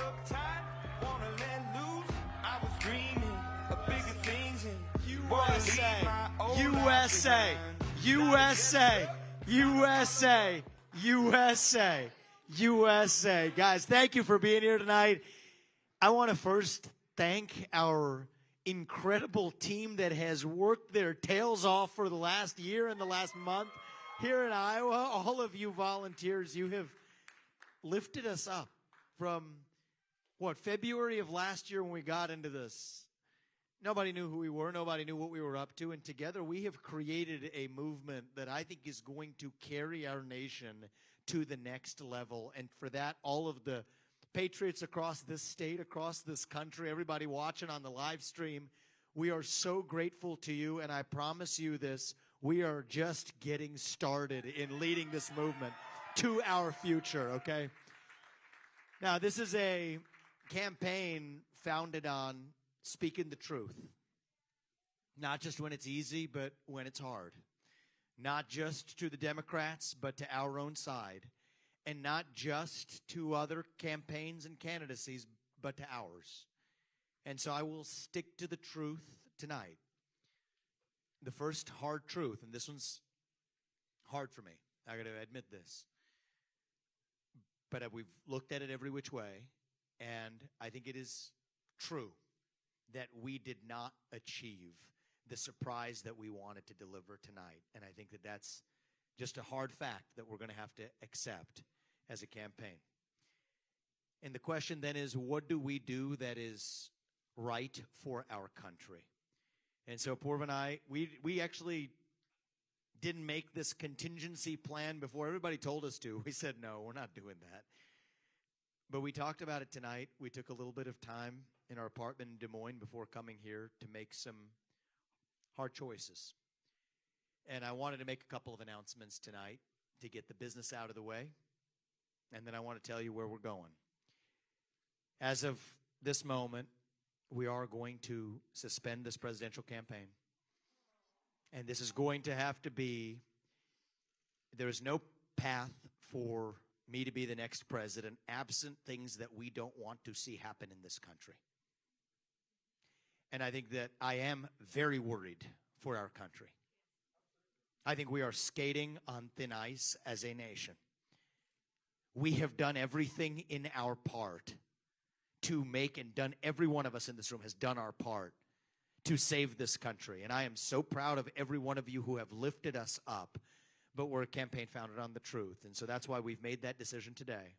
uptight, wanna let loose. I was dreaming of bigger things and USA, USA, USA, USA, USA. Guys, thank you for being here tonight. I want to first thank our incredible team that has worked their tails off for the last year and the last month here in Iowa. All of you volunteers, you have lifted us up from, February of last year when we got into this. Nobody knew who we were. Nobody knew what we were up to. And together we have created a movement that I think is going to carry our nation to the next level. And for that, all of the patriots across this state, across this country, everybody watching on the live stream, we are so grateful to you. And I promise you this, we are just getting started in leading this movement to our future, okay? Now, this is a campaign founded on speaking the truth. Not just when it's easy, but when it's hard. Not just to the Democrats, but to our own side. And not just to other campaigns and candidacies, but to ours. And so I will stick to the truth tonight. The first hard truth, and this one's hard for me. I got to admit this. But we've looked at it every which way, and I think it is true that we did not achieve the surprise that we wanted to deliver tonight. And I think that that's just a hard fact that we're going to have to accept as a campaign. And the question then is, what do we do that is right for our country? And so Apoorv and I, we actually didn't make this contingency plan before everybody told us to. We said, no, we're not doing that. But we talked about it tonight. We took a little bit of time in our apartment in Des Moines before coming here to make some hard choices. And I wanted to make a couple of announcements tonight to get the business out of the way. And then I want to tell you where we're going. As of this moment, we are going to suspend this presidential campaign. And this is going to have to be, there is no path for me to be the next president absent things that we don't want to see happen in this country. And I think that I am very worried for our country. I think we are skating on thin ice as a nation. We have done everything in our part to make, and done, every one of us in this room has done our part to save this country. And I am so proud of every one of you who have lifted us up. But we're a campaign founded on the truth. And so that's why we've made that decision today.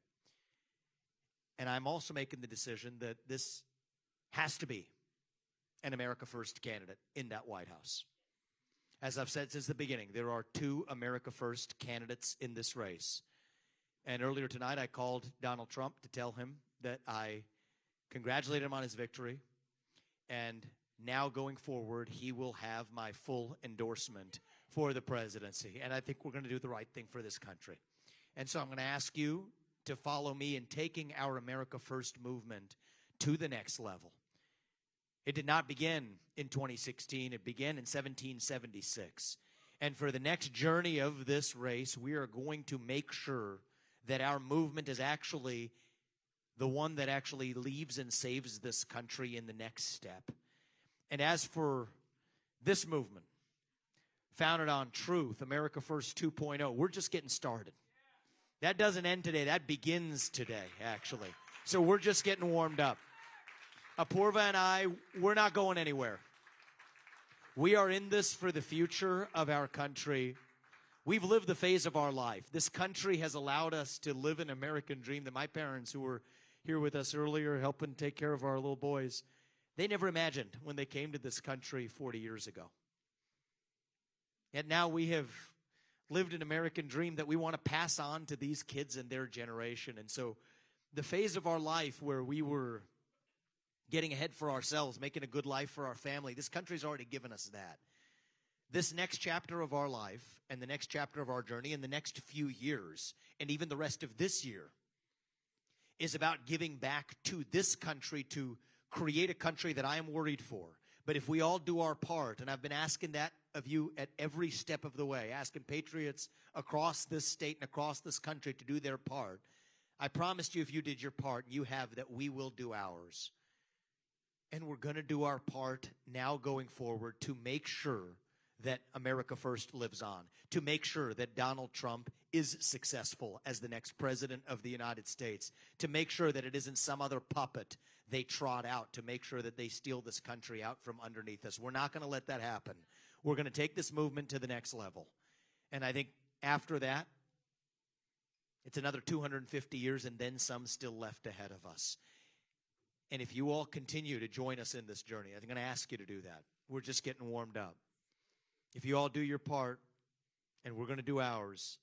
And I'm also making the decision that this has to be an America First candidate in that White House. As I've said since the beginning, there are two America First candidates in this race. And earlier tonight, I called Donald Trump to tell him that I congratulated him on his victory. And now going forward, he will have my full endorsement for the presidency. And I think we're going to do the right thing for this country. And so I'm going to ask you to follow me in taking our America First movement to the next level. It did not begin in 2016. It began in 1776. And for the next journey of this race, we are going to make sure that our movement is actually the one that actually leaves and saves this country in the next step. And as for this movement, founded on truth, America First 2.0, we're just getting started. That doesn't end today. That begins today, actually. So we're just getting warmed up. Apoorva and I, we're not going anywhere. We are in this for the future of our country. We've lived the phase of our life. This country has allowed us to live an American dream that my parents, who were here with us earlier, helping take care of our little boys, they never imagined when they came to this country 40 years ago. Yet now we have lived an American dream that we want to pass on to these kids and their generation. And so the phase of our life where we were getting ahead for ourselves, making a good life for our family, this country's already given us that. This next chapter of our life and the next chapter of our journey and the next few years and even the rest of this year is about giving back to this country to create a country that I am worried for. But if we all do our part, and I've been asking that of you at every step of the way, asking patriots across this state and across this country to do their part, I promised you if you did your part, you have, that we will do ours. And we're going to do our part now going forward to make sure that America First lives on, to make sure that Donald Trump is successful as the next president of the United States, to make sure that it isn't some other puppet they trot out to make sure that they steal this country out from underneath us. We're not going to let that happen. We're going to take this movement to the next level. And I think after that, it's another 250 years and then some still left ahead of us. And if you all continue to join us in this journey, I'm going to ask you to do that. We're just getting warmed up. If you all do your part, and we're going to do ours,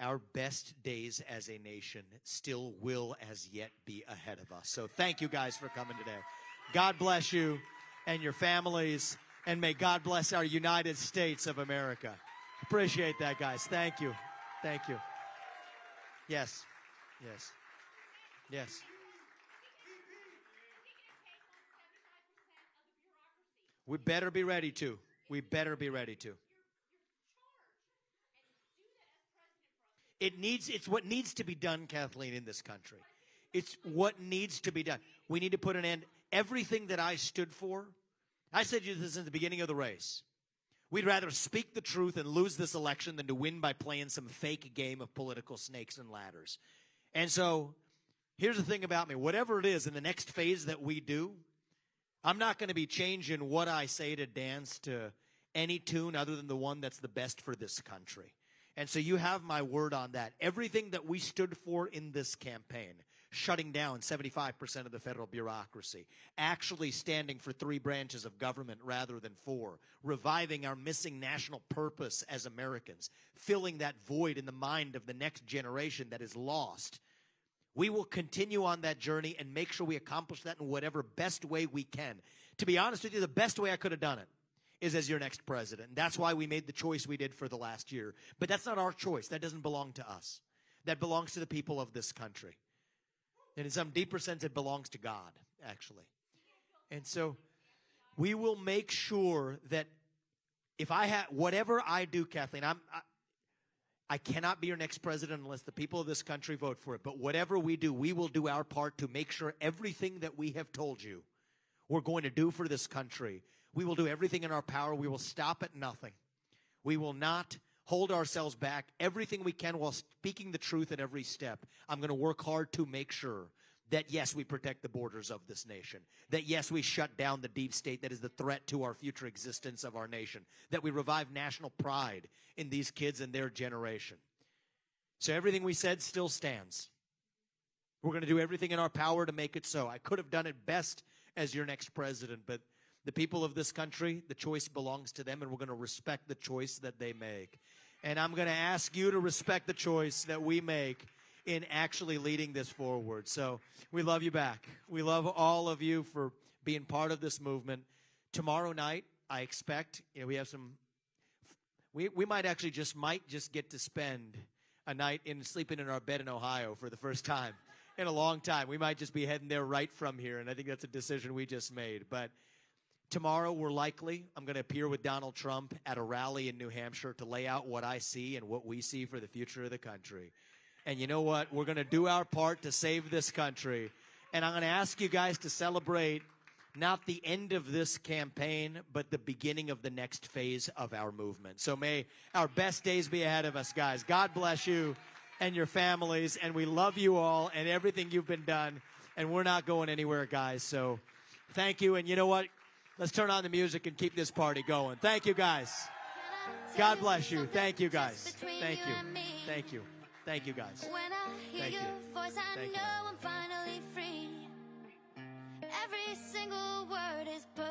our best days as a nation still will as yet be ahead of us. So thank you guys for coming today. God bless you and your families, and may God bless our United States of America. Appreciate that, guys. Thank you. Thank you. Yes. Yes. Yes. We better be ready to. We better be ready to. It's what needs to be done, Kathleen, in this country. It's what needs to be done. We need to put an end. Everything that I stood for, I said to you this at the beginning of the race. We'd rather speak the truth and lose this election than to win by playing some fake game of political snakes and ladders. And so, here's the thing about me. Whatever it is in the next phase that we do, I'm not going to be changing what I say to dance to any tune other than the one that's the best for this country. And so you have my word on that. Everything that we stood for in this campaign, shutting down 75% of the federal bureaucracy, actually standing for 3 branches of government rather than 4, reviving our missing national purpose as Americans, filling that void in the mind of the next generation that is lost. We will continue on that journey and make sure we accomplish that in whatever best way we can. To be honest with you, the best way I could have done it is as your next president. And that's why we made the choice we did for the last year. But that's not our choice. That doesn't belong to us. That belongs to the people of this country. And in some deeper sense, it belongs to God, actually. And so we will make sure that if I have, whatever I do, Kathleen, I cannot be your next president unless the people of this country vote for it. But whatever we do, we will do our part to make sure everything that we have told you we're going to do for this country, we will do everything in our power. We will stop at nothing. We will not hold ourselves back. Everything we can while speaking the truth at every step. I'm going to work hard to make sure that, yes, we protect the borders of this nation. That, yes, we shut down the deep state that is the threat to our future existence of our nation. That we revive national pride in these kids and their generation. So everything we said still stands. We're going to do everything in our power to make it so. I could have done it best as your next president, but the people of this country, the choice belongs to them, and we're going to respect the choice that they make. And I'm going to ask you to respect the choice that we make in actually leading this forward. So we love you back. We love all of you for being part of this movement. Tomorrow night, I expect, we have some, we might actually just get to spend a night sleeping in our bed in Ohio for the first time in a long time. We might just be heading there right from here, and I think that's a decision we just made. But tomorrow, I'm going to appear with Donald Trump at a rally in New Hampshire to lay out what I see and what we see for the future of the country. And you know what? We're going to do our part to save this country. And I'm going to ask you guys to celebrate not the end of this campaign, but the beginning of the next phase of our movement. So may our best days be ahead of us, guys. God bless you and your families. And we love you all and everything you've been done. And we're not going anywhere, guys. So thank you. And you know what? Let's turn on the music and keep this party going. Thank you, guys. God bless you. Thank you, guys. Thank you. Thank you. Thank you, guys. When I hear Thank you. your voice, I Thank you. know I'm finally free. Every single word is perfect.